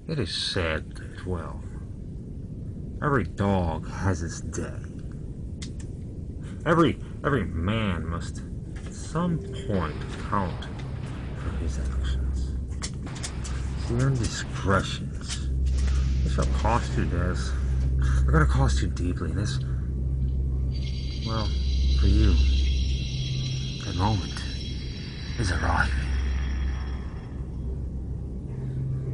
It is said that, well, every dog has its day. Every man must at some point count for his actions. See, your indiscretions, they shall cost you, Des. They're gonna cost you deeply, and this, well, for you, that moment is arriving.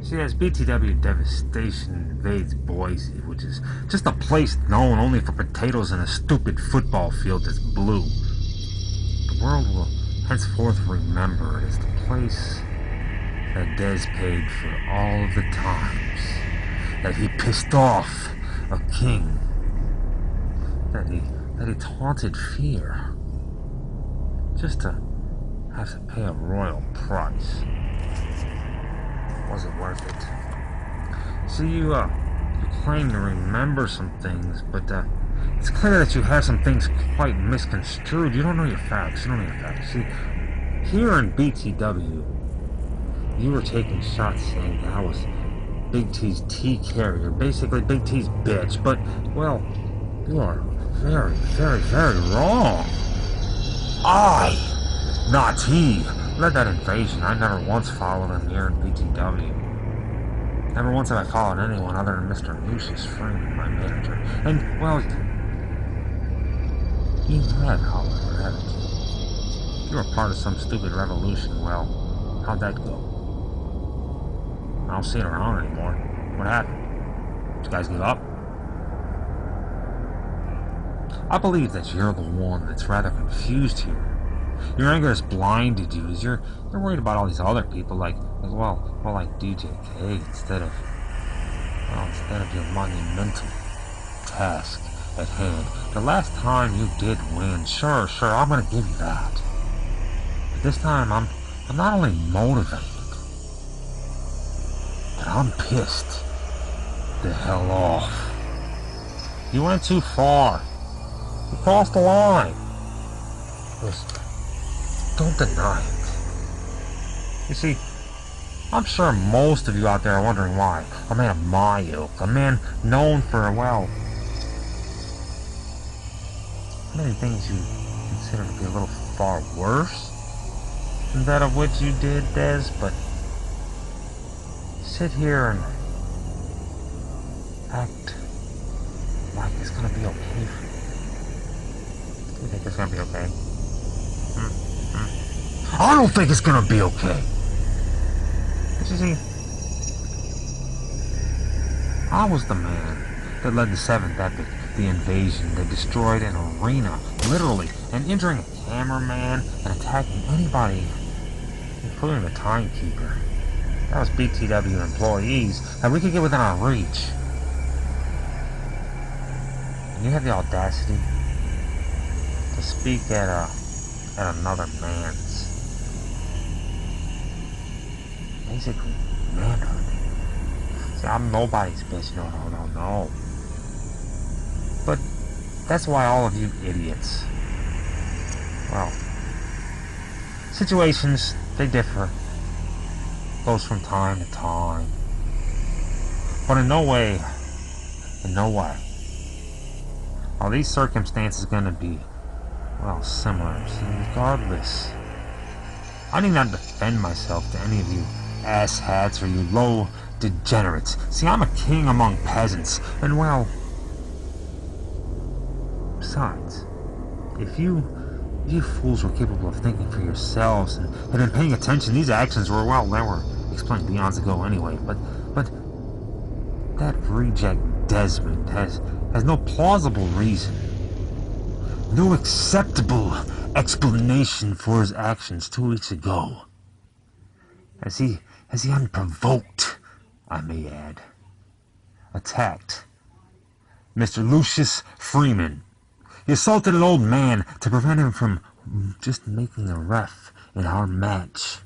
See, as BTW Devastation invades Boise, which is just a place known only for potatoes and a stupid football field that's blue, the world will henceforth remember it as the place that Des paid for all of the times that he pissed off a king, that he taunted fear, just to have to pay a royal price. Was it worth it? See, you claim to remember some things, but it's clear that you have some things quite misconstrued. You don't know your facts. See, here in BTW, you were taking shots saying that I was Big T's T-carrier, basically Big T's bitch, but, well, you are very, very, very wrong. I, not he, led that invasion. I never once followed him here in BTW. Never once have I followed anyone other than Mr. Lucius Freeman, my manager. And, well, you have, however, haven't you? You were part of some stupid revolution. Well, how'd that go? I don't see it around anymore. What happened? Did you guys give up? I believe that you're the one that's rather confused here. Your anger has blinded you as you're worried about all these other people like DJK instead of your monumental task at hand. The last time you did win, sure, I'm gonna give you that. But this time I'm not only motivated, but I'm pissed the hell off. You went too far. You crossed the line. Just don't deny it. You see, I'm sure most of you out there are wondering why. A man of my ilk, a man known for, well, many things you consider to be a little far worse than that of which you did, Des, but sit here and act like it's gonna be okay for you. You think it's gonna be okay? I don't think it's gonna be okay. But you see, I was the man that led the 7th Epic, the invasion that destroyed an arena, literally, and injuring a cameraman and attacking anybody, including the timekeeper. That was BTW employees that we could get within our reach. And you have the audacity to speak at another man's, basically, manhood. See, I'm nobody's bitch, no. But that's why all of you idiots, well, situations, they differ. Goes from time to time. But in no way, are these circumstances gonna be, well, similar? So regardless, I need not defend myself to any of you asshats or you low degenerates. See, I'm a king among peasants, and well, besides, if you fools were capable of thinking for yourselves and had been paying attention, these actions were, well, they were explained eons ago anyway, but that reject Desmond has no plausible reason, no acceptable explanation for his actions 2 weeks ago. As he unprovoked, I may add, attacked Mr. Lucius Freeman. He assaulted an old man to prevent him from just making a ref in our match,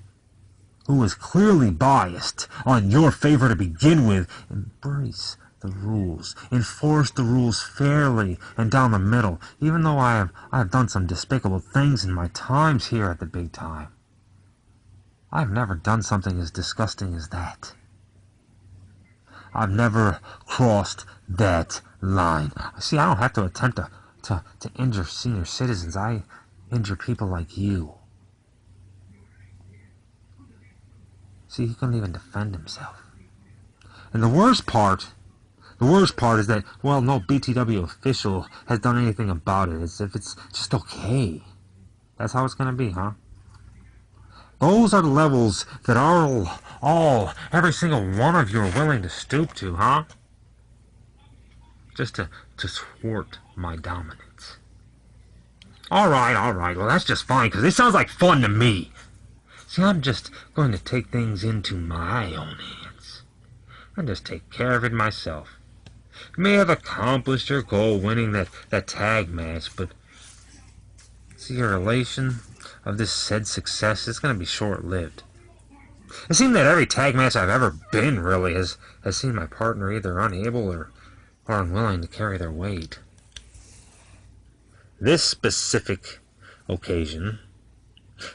who was clearly biased on your favor to begin with. Embrace the rules, enforce the rules fairly and down the middle, even though I have done some despicable things in my times here at the big time. I've never done something as disgusting as that. I've never crossed that line. See, I don't have to attempt to injure senior citizens. I injure people like you. See, he couldn't even defend himself. And the worst part is that, well, no BTW official has done anything about it. As if it's just okay. That's how it's gonna be, huh? Those are the levels that every single one of you are willing to stoop to, huh? Just to thwart my dominance. Alright, well that's just fine, because it sounds like fun to me. See, I'm just going to take things into my own hands. And just take care of it myself. You may have accomplished your goal winning that tag match, but see, your elation of this said success is going to be short-lived. It seems that every tag match I've ever been really has seen my partner either unable or unwilling to carry their weight. This specific occasion,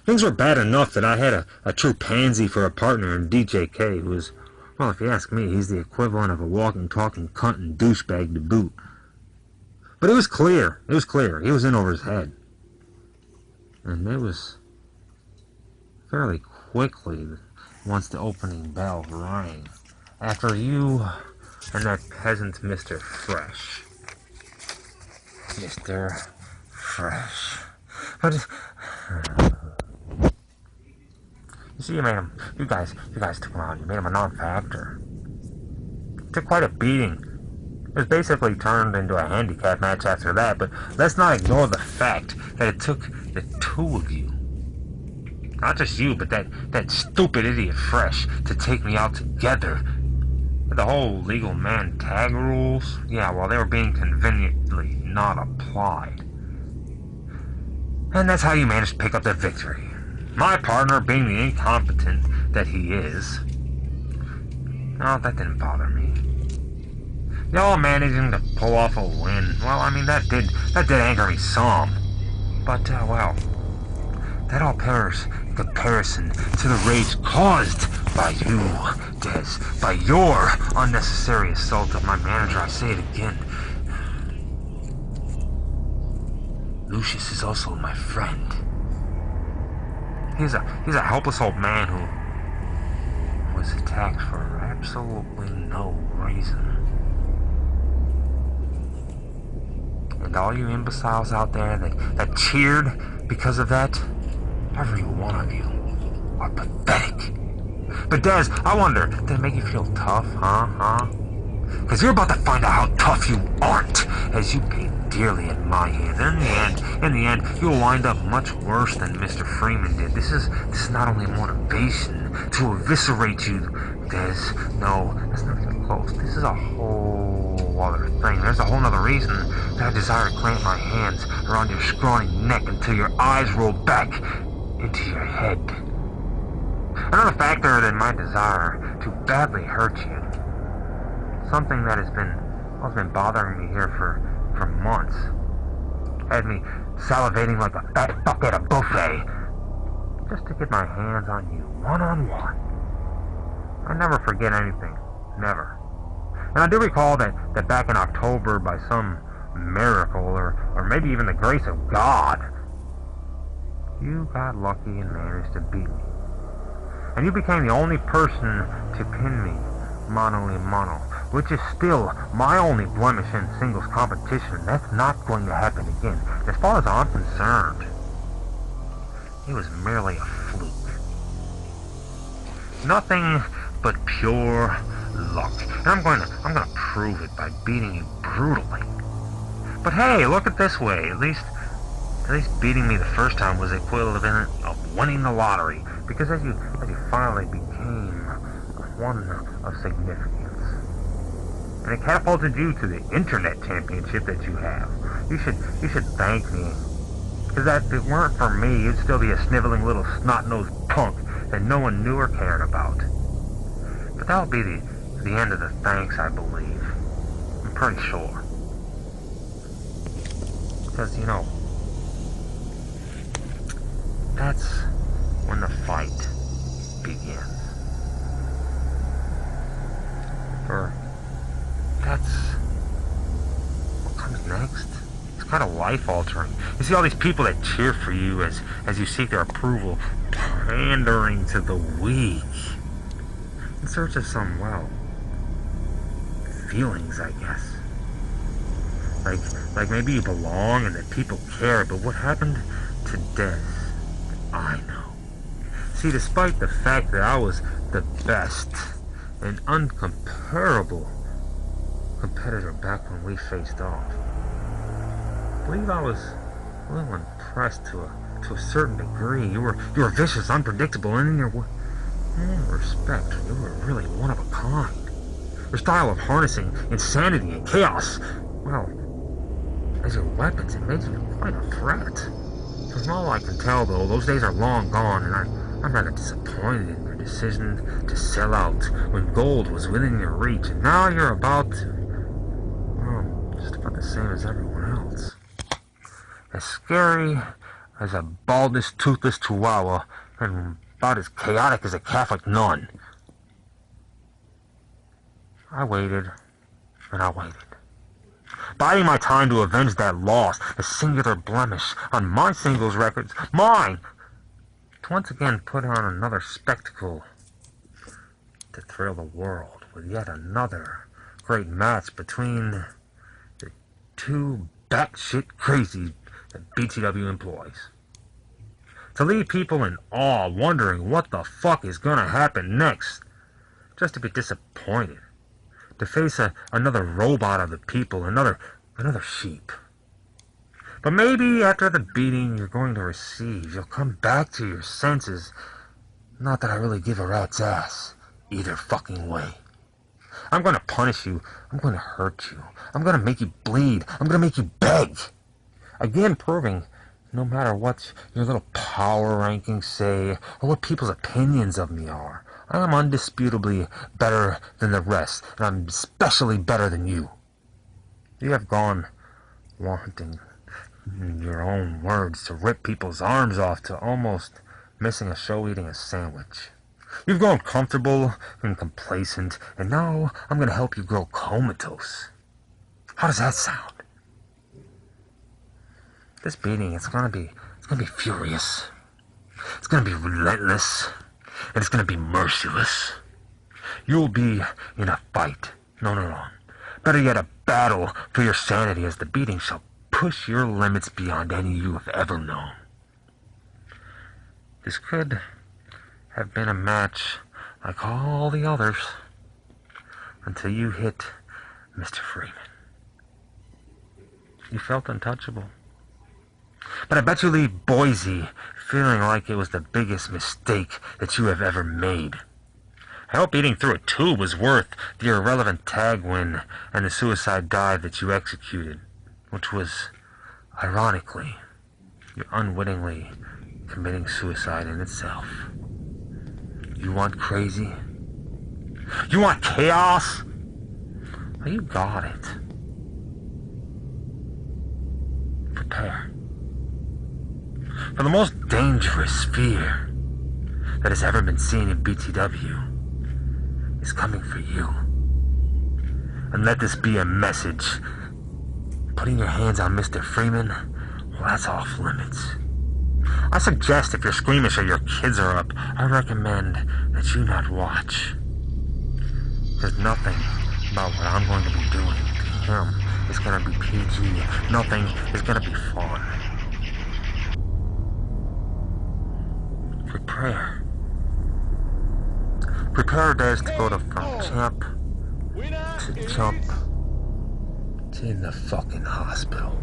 things were bad enough that I had a true pansy for a partner in DJK who was, well, if you ask me, he's the equivalent of a walking, talking cunt and douchebag to boot. But it was clear, he was in over his head. And it was fairly quickly, once the opening bell rang, after you and that peasant Mr. Fresh. Mr. Fresh. But you see, you guys took him out. You made him a non-factor. Took quite a beating. It was basically turned into a handicap match after that, but let's not ignore the fact that it took the two of you, not just you, but that stupid idiot Fresh, to take me out together. The whole legal man tag rules, yeah, well, they were being conveniently not applied. And that's how you managed to pick up that victory. My partner being the incompetent that he is. No, that didn't bother me. Y'all managing to pull off a win, well, I mean, that did anger me some. But, well, that all pales in comparison to the rage caused by you, Des, by your unnecessary assault of my manager. I say it again. Lucius is also my friend. He's a helpless old man who was attacked for absolutely no reason. And all you imbeciles out there that cheered because of that, every one of you are pathetic. But Des, I wonder, did it make you feel tough, huh? Because you're about to find out how tough you aren't, as you pay dearly at my hands. And in the end, you'll wind up much worse than Mr. Freeman did. This is not only motivation to eviscerate you, Des. No, that's not even close. This is a whole other thing. There's a whole other reason that I desire to clamp my hands around your scrawny neck until your eyes roll back into your head. Another factor than my desire to badly hurt you. Something that has been bothering me here for months. Had me salivating like a fat fuck at a buffet. Just to get my hands on you, one-on-one. I never forget anything. Never. And I do recall that back in October, by some miracle, or maybe even the grace of God, you got lucky and managed to beat me. And you became the only person to pin me, mano-a-mano, which is still my only blemish in singles competition. That's not going to happen again. As far as I'm concerned, it was merely a fluke. Nothing but pure luck. And I'm gonna prove it by beating you brutally. But hey, look at it this way. At least beating me the first time was equivalent of winning the lottery, because as you finally became one of significance. And it catapulted you to the internet championship that you have. You should thank me. Because if it weren't for me, you'd still be a sniveling little snot-nosed punk that no one knew or cared about. But that'll be the end of the thanks, I believe. I'm pretty sure. Because, that's when the fight begins. For life-altering. You see all these people that cheer for you as you seek their approval, pandering to the weak, in search of some, well, feelings, I guess. Like maybe you belong and that people care, but what happened to death, I know. See, despite the fact that I was the best and uncomparable competitor back when we faced off, I believe I was a little impressed to a certain degree. You were vicious, unpredictable, and in your respect, you were really one of a kind. Your style of harnessing insanity and chaos, well, as your weapons, it made you quite a threat. From all I can tell, though, those days are long gone, and I'm rather disappointed in your decision to sell out when gold was within your reach, and now you're about to, well, just about the same as everyone else. As scary as a baldness, toothless chihuahua, and about as chaotic as a Catholic nun. I waited, and I waited, biding my time to avenge that loss, the singular blemish on my singles records, mine, to once again put on another spectacle to thrill the world with yet another great match between the two batshit crazy that BTW employs. To leave people in awe, wondering what the fuck is gonna happen next, just to be disappointed. To face another robot of the people, another sheep. But maybe after the beating you're going to receive, you'll come back to your senses. Not that I really give a rat's ass, either fucking way. I'm going to punish you. I'm going to hurt you. I'm going to make you bleed. I'm going to make you beg. Again, proving, no matter what your little power rankings say, or what people's opinions of me are, I am undisputably better than the rest, and I'm especially better than you. You have gone wanting, in your own words, to rip people's arms off, to almost missing a show eating a sandwich. You've grown comfortable and complacent, and now I'm going to help you grow comatose. How does that sound? This beating, it's gonna be furious. It's gonna be relentless. And it's gonna be merciless. You'll be in a fight. No. Better yet, a battle for your sanity, as the beating shall push your limits beyond any you have ever known. This could have been a match like all the others until you hit Mr. Freeman. You felt untouchable. But I bet you leave Boise feeling like it was the biggest mistake that you have ever made. I hope eating through a tube was worth the irrelevant tag win and the suicide dive that you executed, which was, ironically, you unwittingly committing suicide in itself. You want crazy? You want chaos? Well, you got it. Prepare for the most dangerous fear that has ever been seen in BTW is coming for you. And let this be a message. Putting your hands on Mr. Freeman, well, that's off limits. I suggest if you're squeamish or your kids are up, I recommend that you not watch. There's nothing about what I'm going to be doing to him is going to be PG. Nothing is going to be fun. Prepare. Prepare days to go from champ to chump to in the fucking hospital.